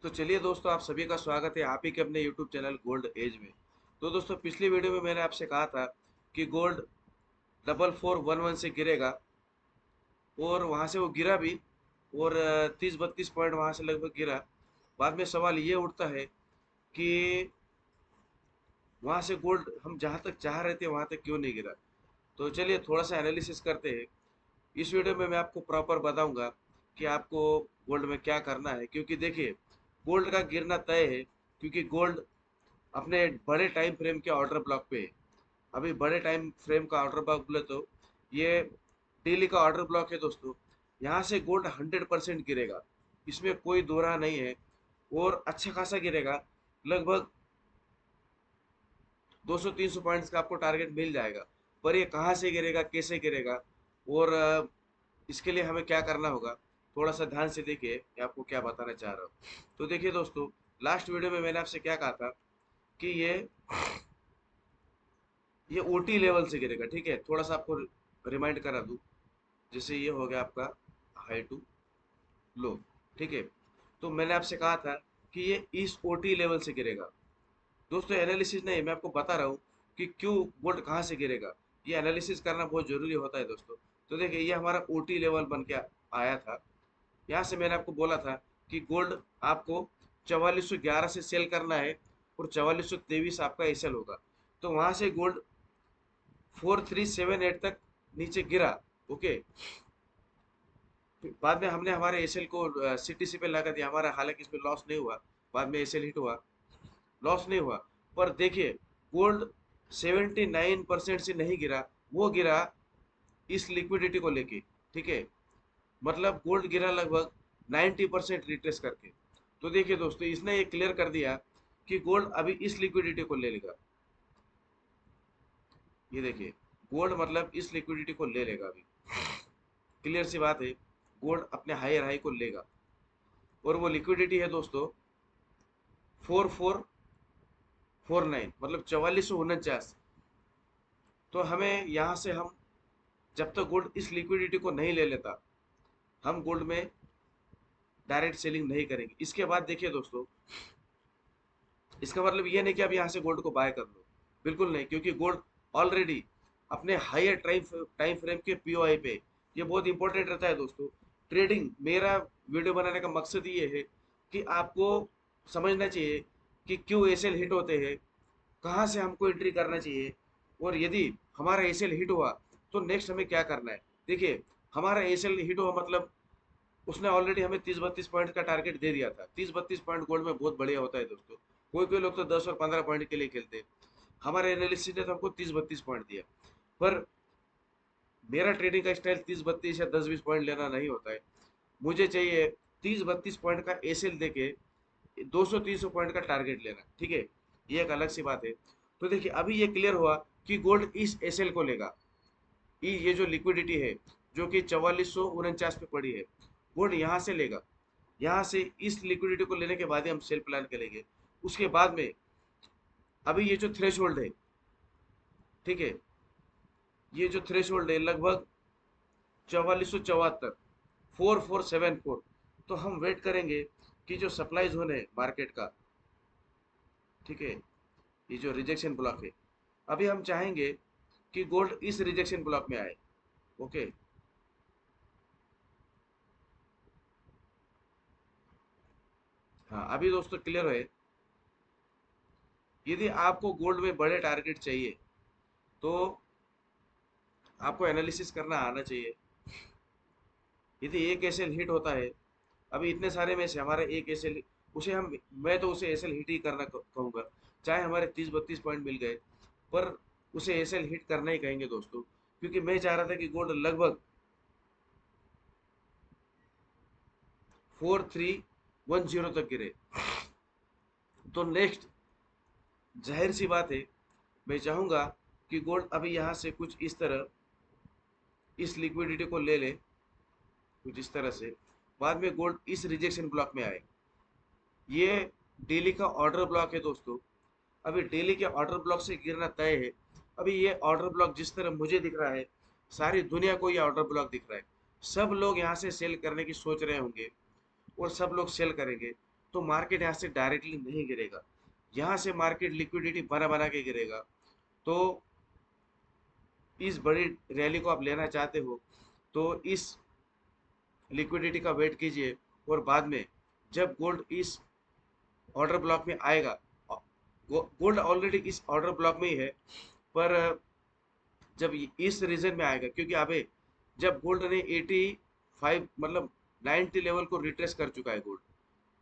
तो चलिए दोस्तों, आप सभी का स्वागत है आप ही के अपने YouTube चैनल गोल्ड एज में। तो दोस्तों, पिछली वीडियो में मैंने आपसे कहा था कि गोल्ड 4411 से गिरेगा, और वहां से वो गिरा भी, और 30-32 पॉइंट वहां से लगभग गिरा। बाद में सवाल ये उठता है कि वहां से गोल्ड हम जहां तक चाह रहे थे वहां तक क्यों नहीं गिरा। तो चलिए थोड़ा सा एनालिसिस करते हैं। इस वीडियो में मैं आपको प्रॉपर बताऊंगा कि आपको गोल्ड में क्या करना है, क्योंकि देखिए, गोल्ड का गिरना तय है, क्योंकि गोल्ड अपने बड़े टाइम फ्रेम के ऑर्डर ब्लॉक पे है। अभी बड़े टाइम फ्रेम का ऑर्डर ब्लॉक बोले तो ये डेली का ऑर्डर ब्लॉक है दोस्तों। यहाँ से गोल्ड 100% गिरेगा, इसमें कोई दो राह नहीं है, और अच्छा खासा गिरेगा। लगभग 200-300 पॉइंट्स का आपको टारगेट मिल जाएगा। पर ये कहाँ से गिरेगा, कैसे गिरेगा, और इसके लिए हमें क्या करना होगा, थोड़ा सा ध्यान से देखिए, मैं आपको क्या बताना चाह रहा हूँ। तो देखिए दोस्तों, लास्ट वीडियो में मैंने आपसे क्या कहा था कि ये ओटी लेवल से गिरेगा। ठीक है, थोड़ा सा आपको रिमाइंड करा दूं। जैसे ये हो गया आपका हाई टू लो। ठीक है, तो मैंने आपसे कहा था कि ये इस ओटी लेवल से गिरेगा। दोस्तों, एनालिसिस नहीं, मैं आपको बता रहा हूँ कि क्यों गोल्ड कहाँ से गिरेगा। ये एनालिसिस करना बहुत जरूरी होता है दोस्तों। तो देखिए, ये हमारा ओटी लेवल बन के आया था। यहाँ से मैंने आपको बोला था कि गोल्ड आपको 4411 से सेल करना है, और 4423 आपका एसएल होगा। तो वहां से गोल्ड 4378 तक नीचे गिरा। ओके, फिर बाद में हमने हमारे एसएल को सीटीसी पे लगा दिया हमारा, हालांकि इसमें लॉस नहीं हुआ। बाद में एसएल हिट हुआ, लॉस नहीं हुआ। पर देखिए, गोल्ड 79% से नहीं गिरा, वो गिरा इस लिक्विडिटी को लेके। ठीक है, मतलब गोल्ड गिरा लगभग 90% रिट्रेस करके। तो देखिए दोस्तों, इसने ये क्लियर कर दिया कि गोल्ड अभी इस लिक्विडिटी को ले लेगा। ये देखिए, गोल्ड मतलब इस लिक्विडिटी को ले लेगा अभी। क्लियर सी बात है, गोल्ड अपने हायर हाई को लेगा, और वो लिक्विडिटी है दोस्तों 4449, मतलब 4449। तो हमें यहाँ से हम, जब तक गोल्ड इस लिक्विडिटी को नहीं ले लेता, हम गोल्ड में डायरेक्ट सेलिंग नहीं करेंगे। इसके बाद देखिए दोस्तों, इसका मतलब ये नहीं कि आप यहाँ से गोल्ड को बाय कर लो, बिल्कुल नहीं, क्योंकि गोल्ड ऑलरेडी अपने हायर टाइम फ्रेम के पीओआई पे, ये बहुत इंपॉर्टेंट रहता है दोस्तों। ट्रेडिंग, मेरा वीडियो बनाने का मकसद ये है कि आपको समझना चाहिए कि क्यों एसएल हिट होते हैं, कहाँ से हमको एंट्री करना चाहिए, और यदि हमारा एसएल हिट हुआ तो नेक्स्ट हमें क्या करना है। देखिए, हमारा एसएल हिट हुआ मतलब उसने ऑलरेडी हमें 30-32 पॉइंट का टारगेट दे दिया था। 30-32 पॉइंट गोल्ड में बहुत बढ़िया होता है दोस्तों। कोई कोई लोग तो 10 और 15 पॉइंट के लिए खेलते हैं। हमारे एनालिसिस ने तो हमको 30-32 पॉइंट दिया। पर मेरा ट्रेडिंग का स्टाइल 30-32 या 10-20 पॉइंट लेना नहीं होता है। मुझे चाहिए 30-32 पॉइंट का एसएल देके 200-300 पॉइंट का टारगेट लेना। ठीक है, ये एक अलग सी बात है। तो देखिए, अभी ये क्लियर हुआ कि गोल्ड इस एसएल को लेगा। ये जो लिक्विडिटी है, जो कि 4449 पे पड़ी है, गोल्ड यहाँ से लेगा। यहाँ से इस लिक्विडिटी को लेने के बाद ही हम सेल प्लान करेंगे। उसके बाद में अभी ये जो थ्रेश होल्ड है, ठीक है, ये जो थ्रेश होल्ड है लगभग 4474, 4474। तो हम वेट करेंगे कि जो सप्लाई जोन है मार्केट का, ठीक है, ये जो रिजेक्शन ब्लॉक है, अभी हम चाहेंगे कि गोल्ड इस रिजेक्शन ब्लॉक में आए। ओके, हाँ, अभी दोस्तों क्लियर है। यदि आपको गोल्ड में बड़े टारगेट चाहिए, तो आपको एनालिसिस करना आना चाहिए। यदि एक एसएल हिट होता है, अभी इतने सारे में से हमारे एक एसएल, उसे हम, मैं तो उसे एसएल हिट ही करना कहूंगा। चाहे हमारे 30-32 पॉइंट मिल गए, पर उसे एसएल हिट करना ही कहेंगे दोस्तों। क्योंकि मैं चाह रहा था कि गोल्ड लगभग 4310 तक गिरे। तो नेक्स्ट, जाहिर सी बात है, मैं चाहूंगा कि गोल्ड अभी यहाँ से कुछ इस तरह इस लिक्विडिटी को ले ले, कुछ इस तरह से। बाद में गोल्ड इस रिजेक्शन ब्लॉक में आए। ये डेली का ऑर्डर ब्लॉक है दोस्तों। अभी डेली के ऑर्डर ब्लॉक से गिरना तय है। अभी ये ऑर्डर ब्लॉक जिस तरह मुझे दिख रहा है, सारी दुनिया को ये ऑर्डर ब्लॉक दिख रहा है। सब लोग यहाँ से सेल करने की सोच रहे होंगे, और सब लोग सेल करेंगे। तो मार्केट यहाँ से डायरेक्टली नहीं गिरेगा, यहाँ से मार्केट लिक्विडिटी बना बना के गिरेगा। तो इस बड़ी रैली को आप लेना चाहते हो तो इस लिक्विडिटी का वेट कीजिए, और बाद में जब गोल्ड इस ऑर्डर ब्लॉक में आएगा, गोल्ड ऑलरेडी इस ऑर्डर ब्लॉक में ही है, पर जब इस रीजन में आएगा, क्योंकि अबे जब गोल्ड ने 85 मतलब 90 लेवल को रिट्रेस कर चुका है गोल्ड,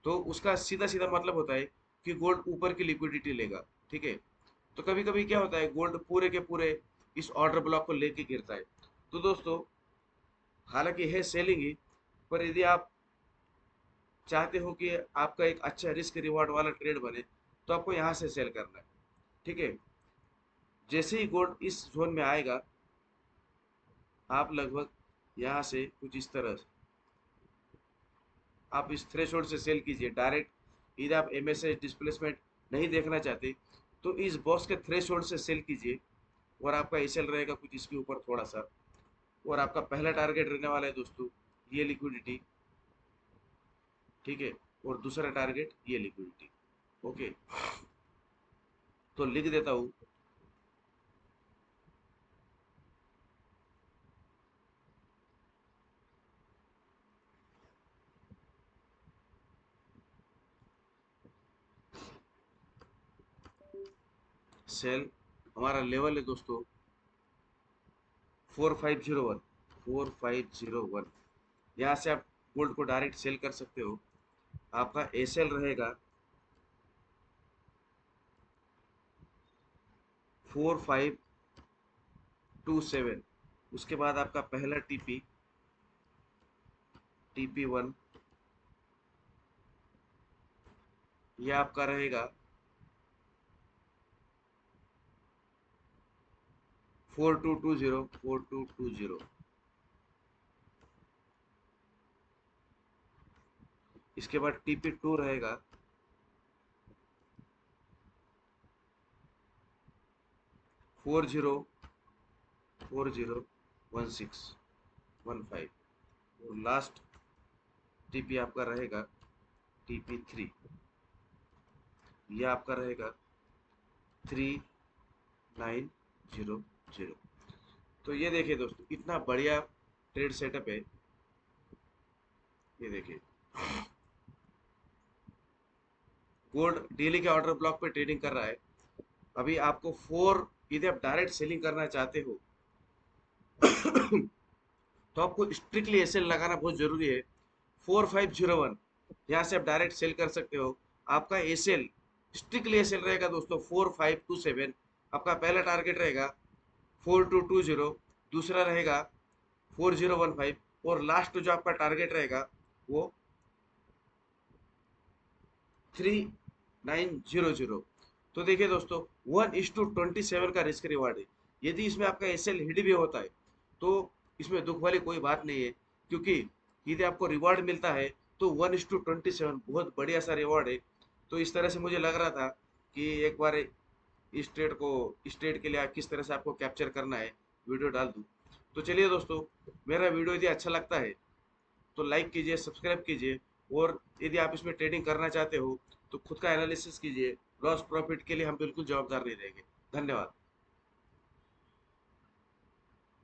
तो उसका सीधा सीधा मतलब होता है कि गोल्ड ऊपर की लिक्विडिटी लेगा। ठीक है, तो कभी कभी क्या होता है, गोल्ड पूरे के पूरे इस ऑर्डर ब्लॉक को लेके गिरता है। तो दोस्तों, हालांकि है सेलिंग ही, पर यदि आप चाहते हो कि आपका एक अच्छा रिस्क रिवॉर्ड वाला ट्रेड बने, तो आपको यहाँ से सेल करना है। ठीक है, जैसे ही गोल्ड इस जोन में आएगा, आप लगभग यहाँ से कुछ इस तरह से आप इस थ्रेशोल्ड से सेल कीजिए डायरेक्ट। यदि आप एमएसआई डिस्प्लेसमेंट नहीं देखना चाहते, तो इस बॉक्स के थ्रेशोल्ड से सेल कीजिए, और आपका एसएल रहेगा कुछ इसके ऊपर थोड़ा सा, और आपका पहला टारगेट रहने वाला है दोस्तों ये लिक्विडिटी। ठीक है, और दूसरा टारगेट ये लिक्विडिटी। ओके, तो लिख देता हूँ, सेल हमारा लेवल है दोस्तों 4501, 4501। यहाँ से आप गोल्ड को डायरेक्ट सेल कर सकते हो। आपका एसएल रहेगा 4527। उसके बाद आपका पहला टीपी, टीपी 1, ये आपका रहेगा 4220, 4220। इसके बाद टीपी 2 रहेगा 40401615, और लास्ट टीपी आपका रहेगा टीपी 3, ये आपका रहेगा 3900। तो ये देखिए दोस्तों, इतना बढ़िया ट्रेड सेटअप है। ये देखिए, गोल्ड डेली के ऑर्डर ब्लॉक पे ट्रेडिंग कर रहा है। अभी आपको यदि आप डायरेक्ट सेलिंग करना चाहते हो तो आपको स्ट्रिक्टली एसएल लगाना बहुत जरूरी है। 4501, यहाँ से आप डायरेक्ट सेल कर सकते हो। आपका एसएल स्ट्रिक्टली एसएल रहेगा दोस्तों 4527। आपका पहला टारगेट रहेगा 4220, दूसरा रहेगा 4015, और लास्ट जो आपका टारगेट रहेगा वो 3900। तो देखिए दोस्तों, 1:27 का रिस्क रिवार्ड है। यदि इसमें आपका एसएल हिट भी होता है, तो इसमें दुख वाली कोई बात नहीं है, क्योंकि यदि आपको रिवार्ड मिलता है तो 1:27 बहुत बढ़िया सा रिवार्ड है। तो इस तरह से मुझे लग रहा था कि एक बार इस ट्रेड के लिए किस तरह से आपको कैप्चर करना है, वीडियो डाल दूँ। तो चलिए दोस्तों, मेरा वीडियो यदि अच्छा लगता है तो लाइक कीजिए, सब्सक्राइब कीजिए, और यदि आप इसमें ट्रेडिंग करना चाहते हो तो खुद का एनालिसिस कीजिए। लॉस प्रॉफिट के लिए हम बिल्कुल जवाबदार नहीं रहेंगे। धन्यवाद।